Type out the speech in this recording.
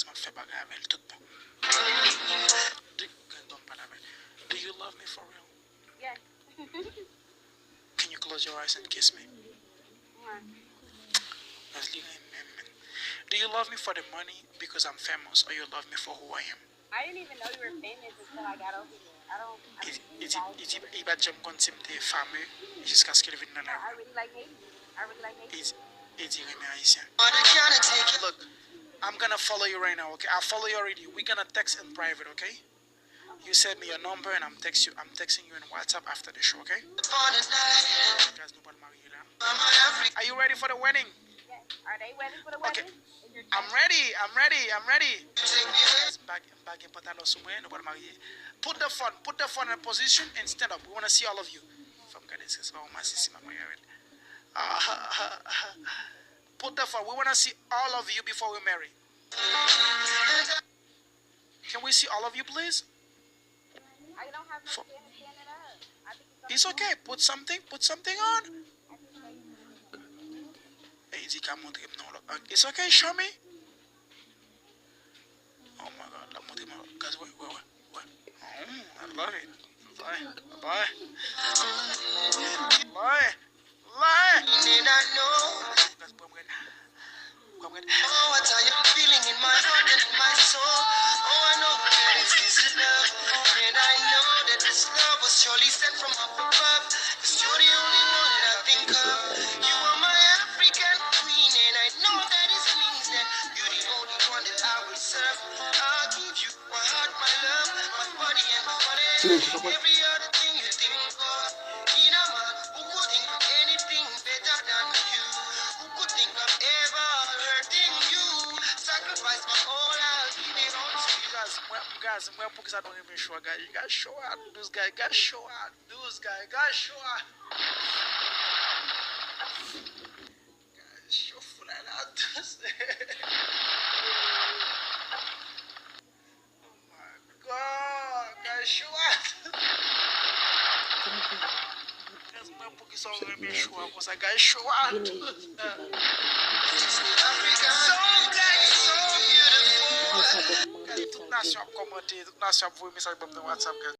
m'a fait bagarre avec tout bon. Do you love me for real? Yes. Can you close your eyes and kiss me? Do you love me for the money because I'm famous, or you love me for who I am? I didn't even know you were famous until I got over here. I Il va dire qu'on t'es fameux jusqu'à ce qu'il vienne dans la I rue. really like Haiti. I really like Haiti. Il dit mais haïtien. Look, I'm gonna follow you right now, okay? I'll follow you already. We're gonna text in private, okay? You send me your number and I'm texting you in WhatsApp after the show, okay? Are you ready for the wedding? Yes. Are they ready for the Okay. wedding? I'm ready. Put the phone in position and stand up. We want to see all of you. Put the phone. We want to see all of you before we marry. Can we see all of you, please? I don't have no stand it up. I think It's okay. Put something on. It's okay. Show me. Oh my God. Guys, wait. Oh, I love it. Bye. Oh, what are you feeling in my heart and in my soul? Oh, I know that this is love, and I know that this love was surely sent from up above. 'Cause you're the only one that I think of. You are my African queen, and I know that it means that you're the only one that I will serve. I'll give you my heart, my love, my body, and my money. Every other thing you think of. In a man who could think of anything better than you, who could think of ever hurting you. Sacrifice my whole life, give it all to you. Guys, because I don't even show guys. You guys show out. Those guys got show out. Guys show out. Guys show full out. Oh my God, guys show out. Guys, because I don't even show out. Because I guys show out. Toute nation a commenté, toute nation a envoyé message dans WhatsApp.